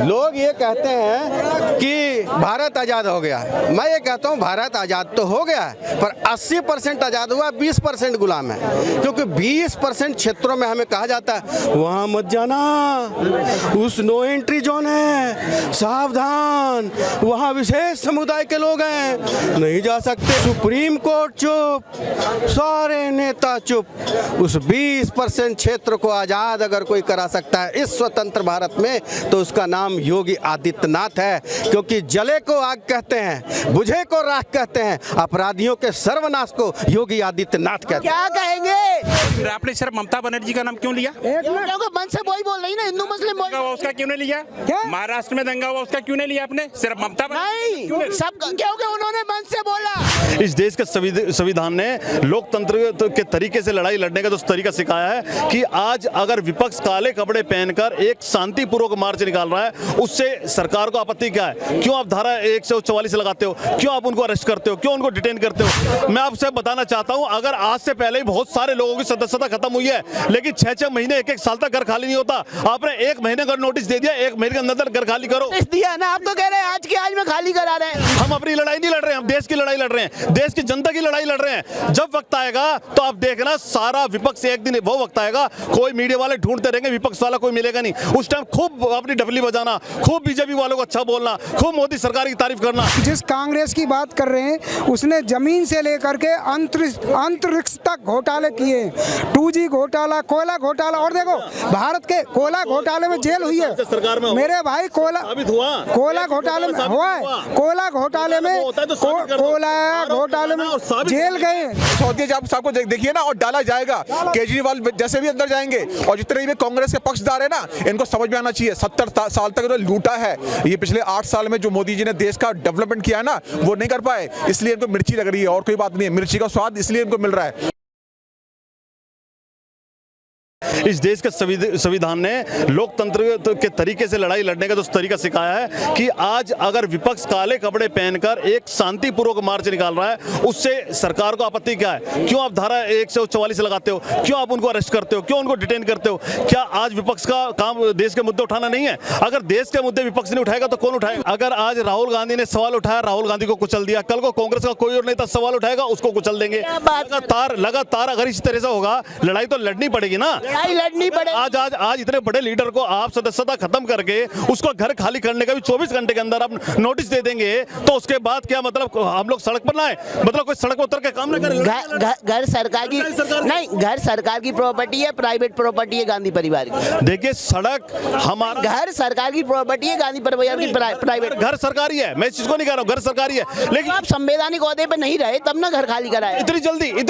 लोग ये कहते हैं कि भारत आज़ाद हो गया। मैं ये कहता हूँ भारत आज़ाद तो हो गया है, पर 80% आज़ाद हुआ, 20% गुलाम है। क्योंकि 20% क्षेत्रों में हमें कहा जाता है वहाँ मत जाना, उस नो एंट्री जोन है, सावधान, वहाँ विशेष समुदाय के लोग हैं, नहीं जा सकते। सुप्रीम कोर्ट चुप, सारे नेता चुप। उस 20% क्षेत्र को आज़ाद अगर कोई करा सकता है इस स्वतंत्र भारत में, तो उसका नाम योगी आदित्यनाथ है। क्योंकि जले को आग कहते हैं, बुझे को राख कहते हैं, अपराधियों के सर्वनाश को योगी आदित्यनाथ कहते हैं। क्या कहेंगे? आपने सिर्फ ममता बनर्जी का नाम क्यों लिया? मन से वही बोल रही ना, हिंदू मुस्लिम बोल। उसका क्यों नहीं लिया? महाराष्ट्र में दंगा हुआ, उसका क्यों नहीं लिया आपने? सिर्फ ममता नहीं, सब क्योंकि उन्होंने मन से बोला। इस देश के संविधान ने लोकतंत्र के तरीके से लड़ाई लड़ने का जो तरीका सिखाया है कि आज अगर विपक्ष काले कपड़े पहनकर एक शांतिपूर्वक मार्च निकाल रहा है, उससे सरकार को आपत्ति क्या है? क्यों आप धारा 144 लगाते हो? क्यों आप उनको अरेस्ट करते हो? क्यों उनको डिटेन करते हो? मैं आपसे बताना चाहता हूं, अगर आज से पहले ही बहुत सारे लोगों की सदस्यता खत्म हुई है, लेकिन 6-6 महीने 1-1 साल तक घर खाली नहीं होता। आपने 1 महीने का नोटिस दे दिया, 1 महीने के अंदर घर खाली करो दिया ना। आप तो कह रहे हैं आज के आज में खाली करा रहे हैं। हम अपनी लड़ाई नहीं लड़ रहे हैं, हम देश की लड़ाई लड़ रहे हैं, देश की जनता की लड़ाई लड़ रहे हैं। जब वक्त आएगा तो आप देखना, सारा विपक्ष एक दिन वो वक्त आएगा, कोई मीडिया वाले ढूंढते रहेंगे, विपक्ष वाला कोई मिलेगा नहीं। उस टाइम खूब अपनी डबली बजाना, खूब बीजेपी वालों को अच्छा बोलना, खूब मोदी सरकार की तारीफ करना। जिस कांग्रेस की बात कर रहे हैं उसने जमीन से लेकर के अंतरिक्ष तक घोटाले किए, 2G घोटाला, कोयला घोटाला। और देखो भारत के कोयला घोटाले में जेल हुई है सरकार में मेरे भाई, कोयला घोटाले में हुआ है, कोयला घोटाले में जेल गए। सबको देखिए ना, और डाला जाएगा। केजरीवाल जैसे भी अंदर जाएंगे और जितने भी कांग्रेस के पक्षधार है ना, इनको समझ में आना चाहिए 70 साल तक जो लूटा है, ये पिछले 8 साल में जो मोदी जी ने देश का डेवलपमेंट किया है ना, वो नहीं कर पाए, इसलिए इनको मिर्ची लग रही है और कोई बात नहीं है। मिर्ची का स्वाद इसलिए इनको मिल रहा है। इस देश के संविधान ने लोकतंत्र के तरीके से लड़ाई लड़ने का जो तरीका सिखाया है कि आज अगर विपक्ष काले कपड़े पहनकर एक शांतिपूर्वक मार्च निकाल रहा है, उससे सरकार को आपत्ति क्या है? क्यों आप धारा 144 लगाते हो? क्यों आप उनको अरेस्ट करते हो? क्यों उनको डिटेन करते हो? क्या आज विपक्ष का काम देश के मुद्दे उठाना नहीं है? अगर देश के मुद्दे विपक्ष नहीं उठाएगा तो कौन उठाएगा? अगर आज राहुल गांधी ने सवाल उठाया, राहुल गांधी को कुचल दिया, कल को कांग्रेस का कोई और नेता सवाल उठाएगा, उसको कुचल देंगे। लगातार अगर इस तरह से होगा, लड़ाई तो लड़नी पड़ेगी ना, लड़नी पड़े। आज इतने बड़े लीडर को आप सदस्यता खत्म करके उसको घर खाली करने का भी 24 घंटे के अंदर आप नोटिस दे देंगे, तो उसके बाद क्या मतलब हम लोग सड़क पर ना आए? मतलब कोई सड़क पर उतर के काम ना करे? घर सरकार की नहीं, घर सरकार की प्रॉपर्टी है, प्राइवेट प्रॉपर्टी है गांधी परिवार की। देखिए, सड़क हमारा, घर सरकार की प्रॉपर्टी है, गांधी परिवार की प्राइवेट। घर सरकारी है, मैं इस चीज को नहीं कह रहा हूँ, घर सरकारी है, लेकिन आप संवैधानिक ओहदे पे नहीं रहे तब ना घर खाली कराए। इतनी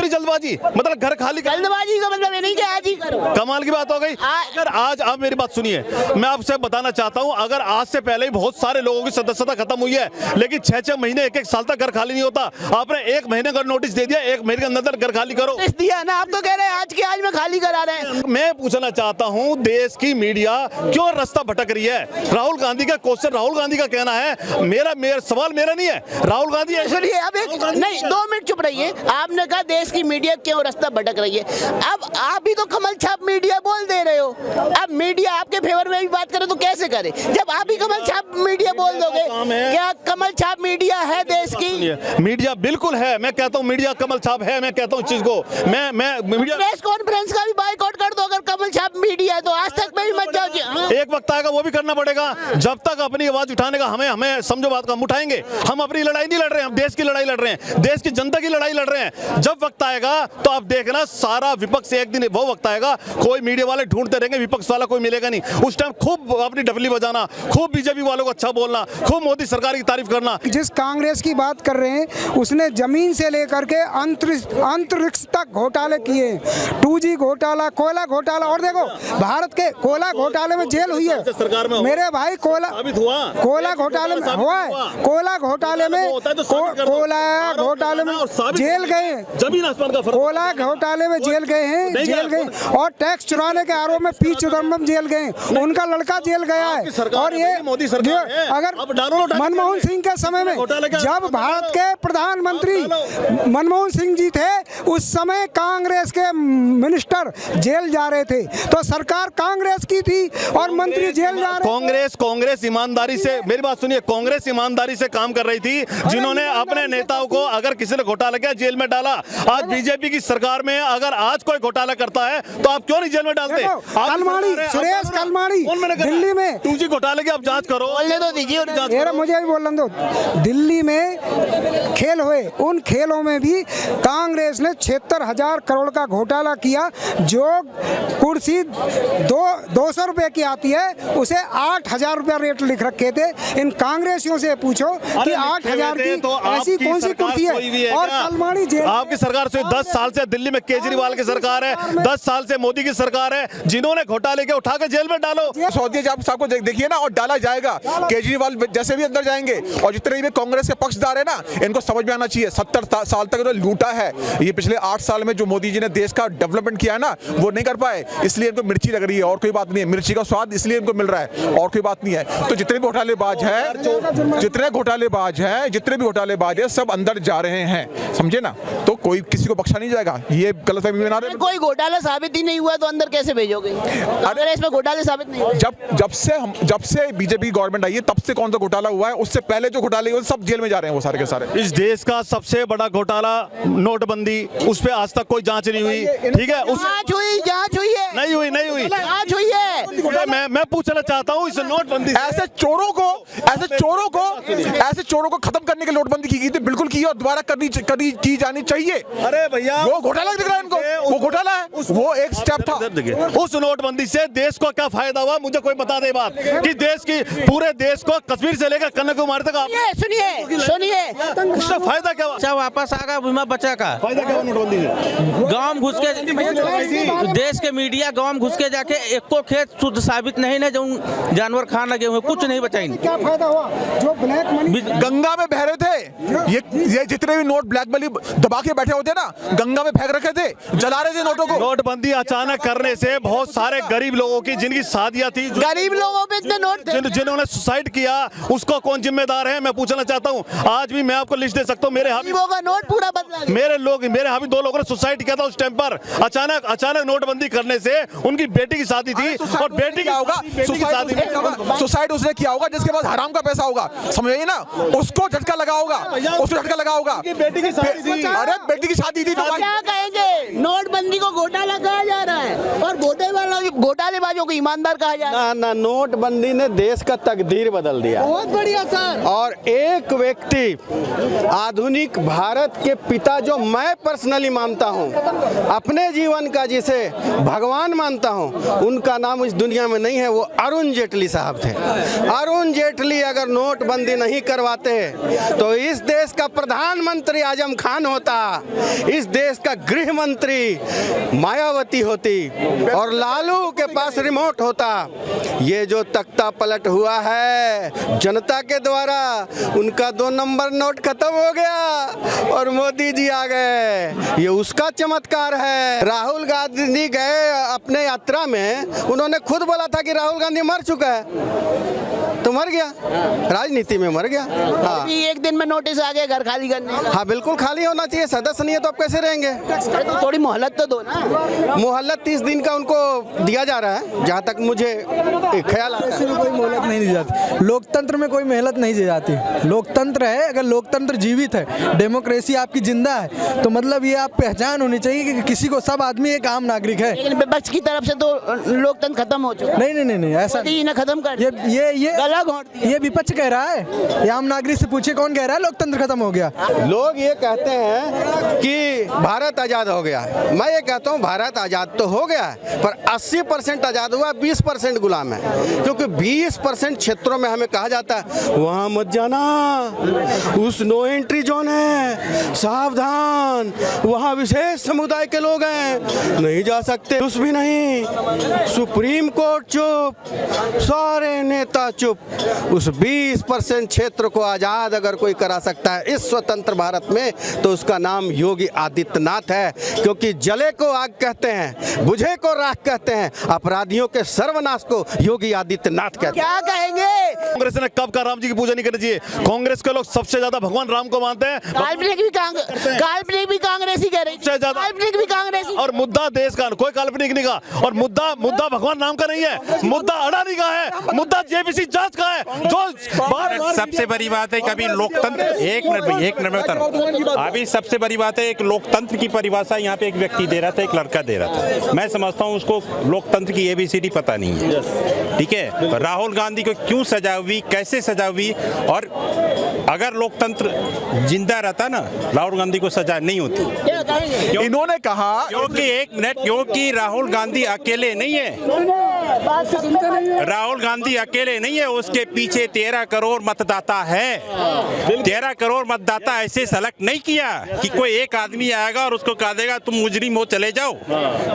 जल्दबाजी, मतलब घर खाली, जल्दबाजी का मतलब ये नहीं कि आज ही करो। कमाल की बात हो गई। अगर आज आप मेरी बात सुनिए, मैं आपसे बताना चाहता हूं, अगर आज से पहले ही बहुत सारे लोगों की सदस्यता खत्म हुई है, लेकिन 6-6 महीने 1-1 साल तक घर खाली नहीं होता। आपने 1 महीने का नोटिस दे दिया, 1 महीने के अंदर घर खाली करो दिया ना। आप तो कह रहे हैं आज के आज में खाली करा रहे हैं। मैं पूछना चाहता हूं, देश की मीडिया क्यों रास्ता भटक रही है? राहुल गांधी का क्वेश्चन, राहुल गांधी का कहना है, मेरा सवाल मेरा नहीं है, राहुल गांधी है। सुनिए, अब नहीं 2 मिनट चुप रहिए। आपने कहा देश की मीडिया क्यों रास्ता भटक रही है, अब आप भी तो कमल छाप मीडिया बोल दे रहे हो। अब मीडिया आपके फेवर में भी बात करे तो कैसे करे, जब आप ही कमल छाप मीडिया बोल दोगे? क्या कमल छाप मीडिया है देश की? मीडिया बिल्कुल है, मैं कहता हूँ मीडिया कमल छाप है, मैं कहता हूँ इस चीज को। मैं मीडिया प्रेस कॉन्फ्रेंस का भी बायकॉट कर दो अगर कमल छाप मीडिया है तो। आज तक में भी मत जाओ। एक वक्त आएगा वो भी करना पड़ेगा। जब तक अपनी आवाज उठाने का हमें समझो बात का, हम उठाएंगे। हम अपनी लड़ाई नहीं लड़ रहे हैं, हम देश की लड़ाई लड़ रहे हैं, देश की जनता की लड़ाई लड़ रहे हैं। जब वक्त आएगा तो आप देखना, सारा विपक्ष एक दिन वो वक्त आएगा, कोई मीडिया वाले ढूंढते रहेंगे, विपक्ष वाला कोई मिलेगा नहीं। उस टाइम खूब अपनी डबली बजाना, खूब बीजेपी वालों को अच्छा बोलना, खूब मोदी सरकार की तारीफ करना। जिस कांग्रेस की बात कर रहे हैं उसने जमीन से लेकर के अंतरिक्ष तक घोटाले किए, 2G घोटाला, कोयला घोटाला। और देखो भारत के कोयला घोटाले में जेल हुई है सरकार में मेरे भाई, कोयला घोटाले में हुआ है, कोयला घोटाले में जेल गए, जमीन आसमान का फर्क। कोयला घोटाले में जेल गए हैं, और टैक्स टैक्स चुराने के आरोप में पी चिदम्बरम जेल गए, उनका लड़का जेल गया है। और ये मोदी सरकार है। अगर अब डालो ना, मनमोहन सिंह के समय में जब भारत के प्रधानमंत्री मनमोहन सिंह जी थे, उस समय कांग्रेस के मिनिस्टर जेल जा रहे थे, तो सरकार कांग्रेस की थी और मंत्री जेल जा रहे। कांग्रेस ईमानदारी से, मेरी बात सुनिए, कांग्रेस ईमानदारी से काम कर रही थी, जिन्होंने अपने नेताओं को अगर किसी ने घोटाला किया जेल में डाला। आज बीजेपी की सरकार में अगर आज कोई घोटाला करता है तो आप क्यों नहीं जेल में डालते? कलमाड़ी, सुरेश कलमाड़ी दिल्ली में 2G घोटाले की आप जांच करो। बोलने तो दीजिए मेरा, मुझे भी बोलने दो। दिल्ली में खेल हुए, उन खेलों में भी कांग्रेस ने 76,000 करोड़ का घोटाला किया। जो कुर्सी 200 रुपए की आती है उसे 8,000 रुपया रेट लिख रखे थे। इन कांग्रेसियों से पूछो कि 8,000 की तो ऐसी कौन सी कुर्सी है? और कलमाड़ी जेल, आपकी सरकार से 10 साल से दिल्ली में केजरीवाल की सरकार है, 10 साल से मोदी की सरकार है, जिन्होंने घोटाले के उठा के जेल में डालो। सौदी आप सबको देखिए ना, और डाला जाएगा। केजरीवाल जैसे भी अंदर जाएंगे और जितने भी कांग्रेस के पक्षदार है ना, इनको समझ में आना चाहिए 70 साल तक इन्होंने लूटा है। ये पिछले 8 साल में जो मोदी जी ने देश का डेवलपमेंट किया ना, वो नहीं कर पाए, इसलिए इनको मिर्ची लग रही है और कोई बात नहीं है। मिर्ची का स्वाद इसलिए इनको मिल रहा है और कोई बात नहीं है। तो जितने भी घोटालेबाज है, जितने भी घोटालेबाज है, सब अंदर जा रहे हैं, समझे ना? तो कोई किसी को बख्शा नहीं जाएगा। ये गलतफहमी बना रहे हैं। कोई घोटाला साबित ही नहीं हुआ तो अंदर कैसे भेजोगे? अगर इसमें घोटाले साबित नहीं हुए, जब से बीजेपी गवर्नमेंट आई है तब से कौन सा घोटाला हुआ है? उससे पहले जो घोटाले हुए सब जेल में जा रहे हैं वो सारे के सारे। इस देश का सबसे बड़ा घोटाला नोटबंदी, उस पे आज तक कोई जांच नहीं हुई, ठीक है? जांच हुई है, नहीं हुई। जांच हुई है। मैं पूछना चाहता हूँ, इस नोटबंदी ऐसे चोरों को खत्म करने की नोटबंदी की गई थी, बिल्कुल की, और दोबारा की जानी चाहिए। अरे भैया, वो घोटाला दिख रहा है इनको, वो घोटाला है, वो एक स्टेप था। उस नोटबंदी से देश को क्या फायदा हुआ? मुझे कोई बता दे बात कि देश की, पूरे देश को कश्मीर से लेकर कन्याकुमारी तक सुनिए उससे फायदा क्या हुआ? अच्छा वापस आ गया बीमा बचा का। फायदा क्या हुआ नोटबंदी से? गांव में घुस के देश के मीडिया गांव में घुस के जाके एको खेत शुद्ध साबित नहीं है, जो जानवर खान लगे हुए, कुछ नहीं बचाएंगे। क्या फायदा हुआ? जो ब्लैक मनी गंगा में बह रहे थे, ये जितने भी नोट ब्लैक मनी दबा के बैठे होते ना, गंगा में फेंक रखे थे, जला रहे थे नोटों को। नोटबंदी अचानक करने से बहुत सारे गरीब लोगों की जिनकी शादियां थी, गरीब लोगों पे इतने नोट थे, जिन्होंने सुसाइड किया, उसको कौन जिम्मेदार है? मैं पूछना चाहता हूँ। आज भी मैं आपको लिस्ट दे सकता हूँ, मेरे गरीबों का नोट पूरा बदला। मेरे यहाँ भी 2 लोगों ने सुसाइड किया था उस टाइम पर। अचानक नोटबंदी करने से उनकी बेटी की शादी थी, और बेटी क्या होगा? सुसाइड उसने किया होगा जिसके पास हराम का पैसा होगा, समझिए ना? उसको झटका लगा होगा, बेटी की शादी थी। अरे बेटी की शादी थी तो क्या कहेंगे? नोटबंदी को घोटाला कहा जा रहा है और घोटालेबाजों को ईमानदार कहा जा रहा है। ना, नोटबंदी ने देश का तकदीर बदल दिया। बहुत बढ़िया सर। और एक व्यक्ति, आधुनिक भारत के पिता, जो मैं पर्सनली मानता हूं, अपने जीवन का जिसे भगवान मानता हूं, उनका नाम इस दुनिया में नहीं है, वो अरुण जेटली साहब थे। अरुण जेटली अगर नोटबंदी नहीं करवाते तो इस देश का प्रधानमंत्री आजम खान होता, इस देश का गृह मंत्री मायावती होती, और लालू के पास रिमोट होता। ये जो तख्ता पलट हुआ है जनता के द्वारा, उनका 2 नंबर नोट खत्म हो गया और मोदी जी आ गए, ये उसका चमत्कार है। राहुल गांधी गए अपने यात्रा में, उन्होंने खुद बोला था कि राहुल गांधी मर चुका है, तो मर गया, राजनीति में मर गया। हाँ, एक दिन में नोटिस आ गया घर खाली करने। हाँ बिल्कुल खाली होना चाहिए, सदस्य नहीं है तो आप कैसे रहेंगे? तो थोड़ी मोहलत तो दो ना। मोहल्लत 30 दिन का उनको दिया जा रहा है, जहाँ तक मुझे ख्याल आता है। कोई मोहलत नहीं दी जाती, लोकतंत्र में कोई मोहलत नहीं दी जाती। लोकतंत्र है, अगर लोकतंत्र जीवित है, डेमोक्रेसी आपकी जिंदा है, तो मतलब ये आप पहचान होनी चाहिए कि किसी को, सब आदमी एक आम नागरिक है। लेकिन विपक्ष की तरफ से तो लोकतंत्र खत्म हो चुका। नहीं ऐसा ने खत्म कर ये विपक्ष कह रहा है, ये आम नागरिक से पूछे कौन कह रहा है लोकतंत्र खत्म हो गया? लोग ये कहते हैं कि भारत आजाद हो गया। मैं ये कहता हूँ भारत आजाद तो हो गया है, पर 80% आजाद हुआ, 20% गुलाम है। क्योंकि 20% क्षेत्रों में हमें कहा जाता है वहाँ मत जाना, उस नो एंट्री जोन है, सावधान, वहाँ विशेष समुदाय के लोग हैं, नहीं जा सकते। कुछ भी नहीं, सुप्रीम कोर्ट चुप, सारे नेता चुप, उस 20% क्षेत्र को आज़ाद अगर कोई करा सकता है इस स्वतंत्र भारत में तो उसका नाम योगी आदित्यनाथ है। क्योंकि जले को आग कहते हैं, बुझे को राख कहते हैं, अपराधियों के सर्वनाश को योगी आदित्यनाथ कहते हैं। क्या कहेंगे? कांग्रेस ने कब का राम जी की पूजा नहीं करनी चाहिए? कांग्रेस के लोग सबसे ज्यादा भगवान राम को मानते हैं। काल्पनिक भी कांग्रेसी कह रही है, काल्पनिक भी कांग्रेसी। और मुद्दा देश का, कोई काल्पनिक नहीं का। और मुद्दा भगवान राम का नहीं है, मुद्दा अडानी का है, मुद्दा जेपीसी जांच का है। जो सबसे बड़ी बात है कभी लोकतंत्र, एक मिनट में बता। अभी सबसे बड़ी बात है, एक लोकतंत्र की परिभाषा यहाँ पे एक व्यक्ति दे रहा था, एक लड़का दे रहा था। मैं समझता हूँ उसको लोकतंत्र की ABCD पता नहीं है, ठीक है। राहुल गांधी को क्यों सजा हुई, कैसे सजा हुई, और अगर लोकतंत्र जिंदा रहता ना राहुल गांधी को सजा नहीं होती। इन्होंने कहा क्योंकि राहुल गांधी अकेले नहीं है, राहुल गांधी अकेले नहीं है, उसके पीछे 13 करोड़ मतदाता है। 13 करोड़ मतदाता ऐसे सेलेक्ट नहीं किया कि कोई एक आदमी आएगा और उसको कह देगा तुम मुजरिम हो, चले जाओ।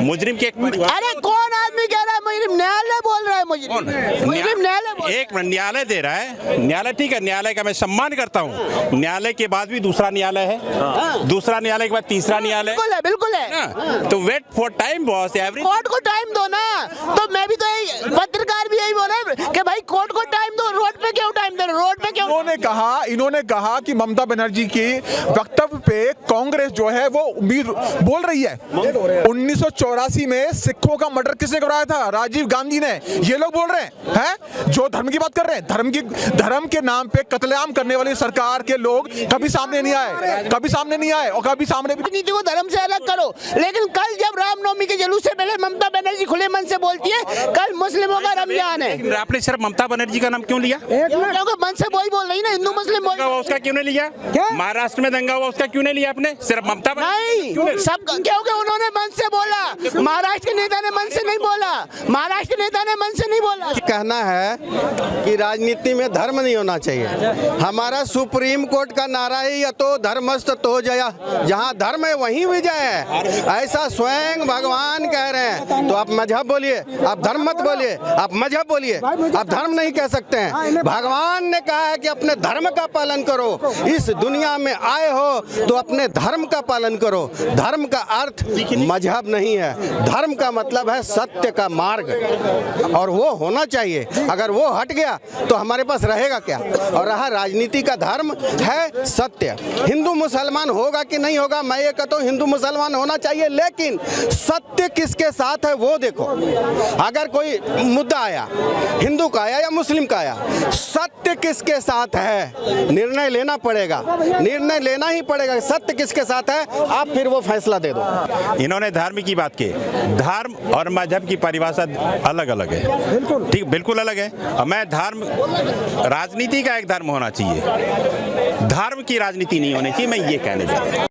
मुजरिम के अरे कौन आदमी कह रहा है मुजरिम? न्यायालय बोल रहा है मुजरिम, न्यायालय। एक मिनट, न्यायालय दे रहा है, न्यायालय ठीक है, न्यायालय का मैं सम्मान करता हूँ। न्यायालय के बाद भी दूसरा न्यायालय है, दूसरा न्यायालय के बाद तीसरा न्यायालय, बिल्कुल है ना? तो wait for time boss, every court को टाइम दो ना। तो मैं भी तो पत्रकार भी यही बोल रहे हैं कि भाई कोर्ट को टाइम दो, रोड पे क्यों टाइम दे रहे? रोड पे क्यों? इन्होंने कहा कि ममता बनर्जी की वक्तव्य पे कांग्रेस जो है वो उम्मीद बोल रही है। 1984 में सिखों का मर्डर किसने कराया था? राजीव गांधी ने। ये लोग बोल रहे हैं जो धर्म की बात कर रहे हैं, धर्म के नाम पे कत्लेआम करने वाली सरकार के लोग कभी सामने नहीं आए, कभी सामने नहीं आए और कभी सामने भी। नीति को धर्म से अलग करो, लेकिन कल जब रामनवमी के जुलूस से पहले ममता बनर्जी खुले मन से बोलती है कल मुस्लिमों का रमजान है। आपने सिर्फ ममता बनर्जी का नाम क्यों लिया? क्योंकि मन से वही बोल रही ना, हिंदू मुस्लिम बोल। उसका क्यों नहीं लिया? महाराष्ट्र में दंगा हुआ, उसका क्यों नहीं लिया आपने? सिर्फ ममता नहीं, सब क्योंकि उन्होंने मन से बोला। महाराष्ट्र के नेता ने मन से नहीं बोला, महाराष्ट्र के नेता ने मन से नहीं बोला। कहना है कि राजनीति में धर्म नहीं होना चाहिए। हमारा सुप्रीम कोर्ट का नारा ही यतो धर्मस्त तो जया, जहाँ धर्म है वहीं विजय है, ऐसा स्वयं भगवान कह रहे हैं। तो आप मजहब बोलिए, आप धर्म मत बोलिए, आप मजहब बोलिए, आप धर्म नहीं कह सकते हैं। भगवान ने कहा है कि अपने धर्म का पालन करो। इस दुनिया में आए हो तो अपने धर्म का पालन करो। धर्म का अर्थ मजहब नहीं है, धर्म का मतलब है सत्य का मार्ग, और वो होना चाहिए। अगर वो हट गया तो हमारे पास रहेगा क्या? और रहा राजनीति का धर्म है सत्य। हिंदू मुसलमान होगा कि नहीं होगा, मैं ये कहता हूँ हिंदू मुसलमान होना चाहिए, लेकिन सत्य किसके साथ है वो देखो। अगर कोई मुद्दा आया, हिंदू का आया या मुस्लिम का आया, सत्य किसके साथ है निर्णय लेना पड़ेगा, निर्णय लेना ही पड़ेगा। सत्य किसके साथ है आप फिर वो फैसला दे दो। इन्होंने धर्म की बात की, धर्म और मजहब की परिभाषा अलग अलग है, ठीक, बिल्कुल अलग है। मैं धर्म, राजनीति का एक धर्म होना चाहिए, धर्म की राजनीति नहीं होनी चाहिए, मैं ये कहने जा रहा हूँ।